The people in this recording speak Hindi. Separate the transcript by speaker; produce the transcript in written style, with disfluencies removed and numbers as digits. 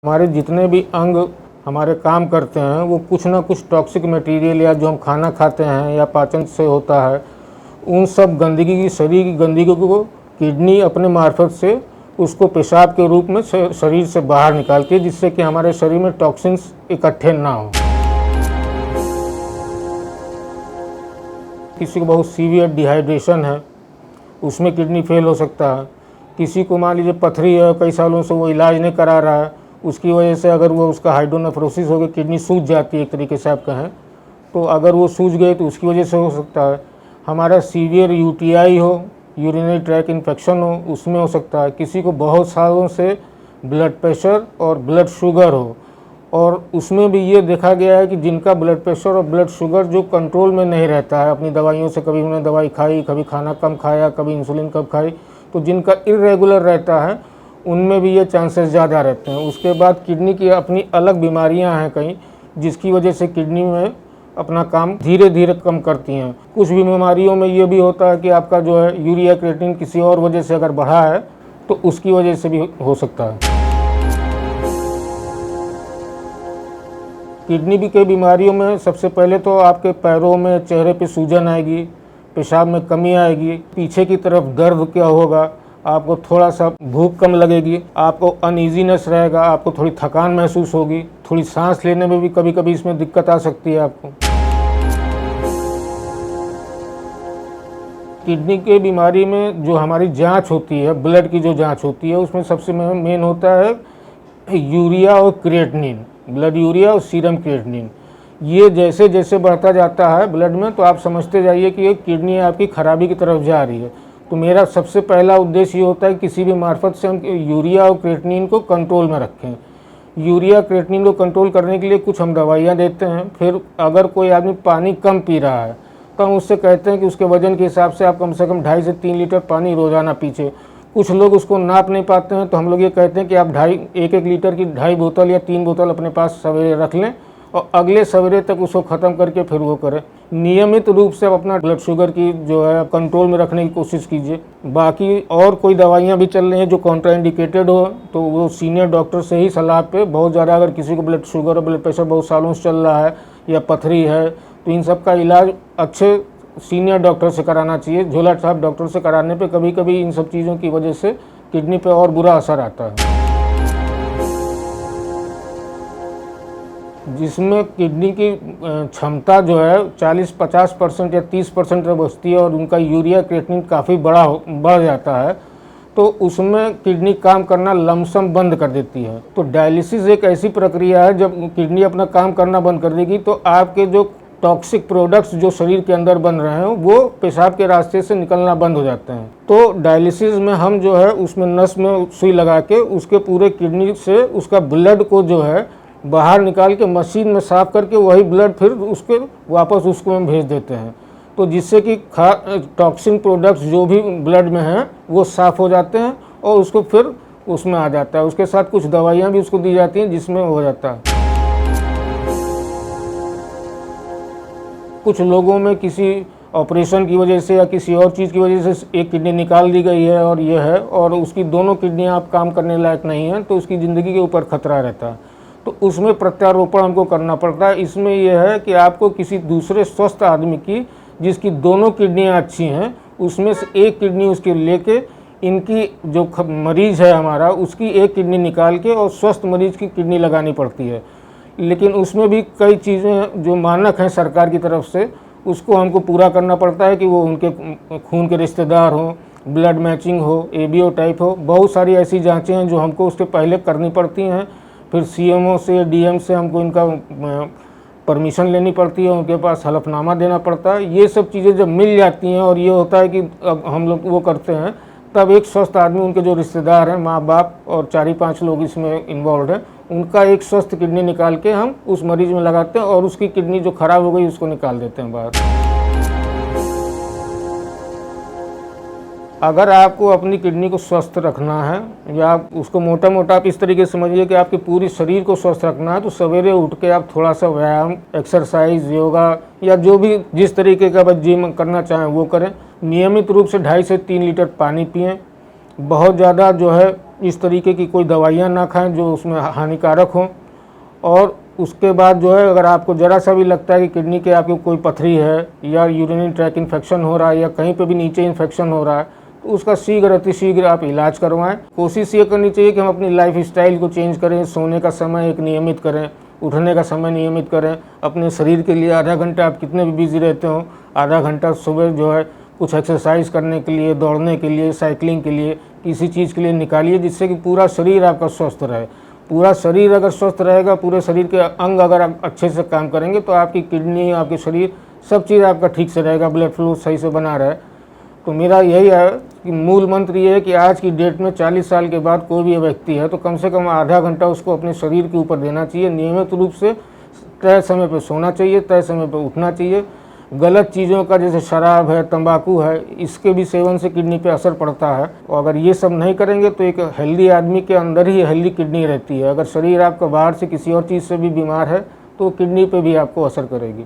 Speaker 1: हमारे जितने भी अंग हमारे काम करते हैं वो कुछ ना कुछ टॉक्सिक मटेरियल या जो हम खाना खाते हैं या पाचन से होता है, उन सब गंदगी की शरीर की गंदगी को किडनी अपने मार्फत से उसको पेशाब के रूप में शरीर से बाहर निकालती है, जिससे कि हमारे शरीर में टॉक्सिन्स इकट्ठे ना हो। किसी को बहुत सीवियर डिहाइड्रेशन है, उसमें किडनी फेल हो सकता है। किसी को मान लीजिए पथरी है, कई सालों से वो इलाज नहीं करा रहा है, उसकी वजह से अगर वो उसका हाइड्रोनेफ्रोसिस हो गया, किडनी सूज जाती है एक तरीके से आप कहें तो, अगर वो सूज गए तो उसकी वजह से हो सकता है। हमारा सीवियर यूटीआई हो, यूरिनरी ट्रैक इन्फेक्शन हो, उसमें हो सकता है। किसी को बहुत सालों से ब्लड प्रेशर और ब्लड शुगर हो, और उसमें भी ये देखा गया है कि जिनका ब्लड प्रेशर और ब्लड शुगर जो कंट्रोल में नहीं रहता है अपनी दवाइयों से, कभी उन्होंने दवाई खाई, कभी खाना कम खाया, कभी इंसुलिन कम खाई, तो जिनका इरेगुलर रहता है उनमें भी ये चांसेस ज़्यादा रहते हैं। उसके बाद किडनी की अपनी अलग बीमारियां हैं कई, जिसकी वजह से किडनी में अपना काम धीरे धीरे कम करती हैं। कुछ भी बीमारियों में ये भी होता है कि आपका जो है यूरिया क्रिएटिनिन किसी और वजह से अगर बढ़ा है तो उसकी वजह से भी हो सकता है। किडनी की बीमारियों में सबसे पहले तो आपके पैरों में, चेहरे पे सूजन आएगी, पेशाब में कमी आएगी, पीछे की तरफ दर्द क्या होगा, आपको थोड़ा सा भूख कम लगेगी, आपको अनईजीनेस रहेगा, आपको थोड़ी थकान महसूस होगी, थोड़ी सांस लेने में भी कभी कभी इसमें दिक्कत आ सकती है आपको। किडनी के बीमारी में जो हमारी जांच होती है, ब्लड की जो जांच होती है, उसमें सबसे मेन होता है यूरिया और क्रिएटिनिन, ब्लड यूरिया और सीरम क्रिएटिनिन। ये जैसे जैसे बढ़ता जाता है ब्लड में तो आप समझते जाइए कि ये किडनी आपकी खराबी की तरफ जा रही है। तो मेरा सबसे पहला उद्देश्य ये होता है कि किसी भी मार्फत से हम यूरिया और क्रिएटिनिन को कंट्रोल में रखें। यूरिया क्रिएटिनिन को कंट्रोल करने के लिए कुछ हम दवाइयाँ देते हैं। फिर अगर कोई आदमी पानी कम पी रहा है तो हम उससे कहते हैं कि उसके वजन के हिसाब से आप कम से कम 2.5 से 3 लीटर पानी रोज़ाना पीछे। कुछ लोग उसको नाप नहीं पाते हैं तो हम लोग ये कहते हैं कि आप 1.5 लीटर की 2.5 बोतल या 3 बोतल अपने पास सवेरे रख लें और अगले सवेरे तक उसको ख़त्म करके फिर वो करें। नियमित रूप से आप अपना ब्लड शुगर की जो है कंट्रोल में रखने की कोशिश कीजिए। बाकी और कोई दवाइयाँ भी चल रही हैं जो कॉन्ट्राइंडिकेटेड हो तो वो सीनियर डॉक्टर से ही सलाह पे, बहुत ज़्यादा अगर किसी को ब्लड शुगर और ब्लड प्रेशर बहुत सालों से चल रहा है या पथरी है तो इन सब का इलाज अच्छे सीनियर डॉक्टर से कराना चाहिए। झोला छाप डॉक्टर से कराने पे कभी कभी इन सब चीज़ों की वजह से किडनी पे और बुरा असर आता है, जिसमें किडनी की क्षमता जो है 40-50% या 30% तक बचती है और उनका यूरिया क्रिएटिनिन काफ़ी बढ़ जाता है तो उसमें किडनी काम करना लमसम बंद कर देती है। तो डायलिसिस एक ऐसी प्रक्रिया है, जब किडनी अपना काम करना बंद कर देगी तो आपके जो टॉक्सिक प्रोडक्ट्स जो शरीर के अंदर बन रहे हैं वो पेशाब के रास्ते से निकलना बंद हो जाते हैं। तो डायलिसिस में हम जो है उसमें नस में सुई लगा के उसके पूरे किडनी से उसका ब्लड को जो है बाहर निकाल के मशीन में साफ करके वही ब्लड फिर उसके वापस उसको हम भेज देते हैं, तो जिससे कि टॉक्सिन प्रोडक्ट्स जो भी ब्लड में हैं वो साफ़ हो जाते हैं और उसको फिर उसमें आ जाता है। उसके साथ कुछ दवाइयाँ भी उसको दी जाती हैं जिसमें हो जाता है। कुछ लोगों में किसी ऑपरेशन की वजह से या किसी और चीज़ की वजह से एक किडनी निकाल दी गई है और ये है, और उसकी दोनों किडनियाँ आप काम करने लायक नहीं हैं, तो उसकी ज़िंदगी के ऊपर खतरा रहता है, तो उसमें प्रत्यारोपण हमको करना पड़ता है। इसमें यह है कि आपको किसी दूसरे स्वस्थ आदमी की जिसकी दोनों किडनियाँ अच्छी हैं उसमें से एक किडनी उसके लेके इनकी जो मरीज़ है हमारा उसकी एक किडनी निकाल के और स्वस्थ मरीज़ की किडनी लगानी पड़ती है। लेकिन उसमें भी कई चीज़ें जो मानक हैं सरकार की तरफ से उसको हमको पूरा करना पड़ता है कि वो उनके खून के रिश्तेदार हों, ब्लड मैचिंग हो, एबीओ टाइप हो, बहुत सारी ऐसी जाँचें हैं जो हमको उसके पहले करनी पड़ती हैं। फिर सीएमओ से, डीएम से हमको इनका परमिशन लेनी पड़ती है, उनके पास हलफनामा देना पड़ता है। ये सब चीज़ें जब मिल जाती हैं और ये होता है कि अब हम लोग वो करते हैं, तब एक स्वस्थ आदमी, उनके जो रिश्तेदार हैं, माँ बाप और 4-5 लोग इसमें इन्वॉल्व हैं, उनका एक स्वस्थ किडनी निकाल के हम उस मरीज में लगाते हैं और उसकी किडनी जो ख़राब हो गई उसको निकाल देते हैं बाहर। अगर आपको अपनी किडनी को स्वस्थ रखना है या आप उसको मोटा मोटा आप इस तरीके से समझिए कि आपके पूरी शरीर को स्वस्थ रखना है, तो सवेरे उठ के आप थोड़ा सा व्यायाम, एक्सरसाइज, योगा या जो भी जिस तरीके का बस जिम करना चाहें वो करें। नियमित रूप से 2.5 से 3 लीटर पानी पिएं। बहुत ज़्यादा जो है इस तरीके की कोई दवाइयाँ ना खाएं जो उसमें हानिकारक हों। और उसके बाद जो है, अगर आपको ज़रा सा भी लगता है कि किडनी के आपको कोई पथरी है या यूरिनरी ट्रैक इन्फेक्शन हो रहा है या कहीं पे भी नीचे इन्फेक्शन हो रहा है, तो उसका शीघ्र अतिशीघ्र आप इलाज करवाएं। कोशिश ये करनी चाहिए कि हम अपनी लाइफ स्टाइल को चेंज करें, सोने का समय एक नियमित करें, उठने का समय नियमित करें। अपने शरीर के लिए आधा घंटा, आप कितने भी बिजी रहते हो, आधा घंटा सुबह जो है कुछ एक्सरसाइज करने के लिए, दौड़ने के लिए, साइकिलिंग के लिए, किसी चीज़ के लिए निकालिए, जिससे कि पूरा शरीर आपका स्वस्थ रहे। पूरा शरीर अगर स्वस्थ रहेगा, पूरे शरीर के अंग अगर आप अच्छे से काम करेंगे, तो आपकी किडनी, आपके शरीर, सब चीज़ आपका ठीक से रहेगा, ब्लड फ्लो सही से बना रहे। तो मेरा यही है कि मूल मंत्र ये है कि आज की डेट में 40 साल के बाद कोई भी व्यक्ति है तो कम से कम आधा घंटा उसको अपने शरीर के ऊपर देना चाहिए। नियमित रूप से तय समय पर सोना चाहिए, तय समय पर उठना चाहिए। गलत चीज़ों का, जैसे शराब है, तंबाकू है, इसके भी सेवन से किडनी पे असर पड़ता है। और अगर ये सब नहीं करेंगे तो एक हेल्दी आदमी के अंदर ही हेल्दी किडनी रहती है। अगर शरीर आपका बाहर से किसी और चीज़ से भी बीमार है तो किडनी पे भी आपको असर करेगी।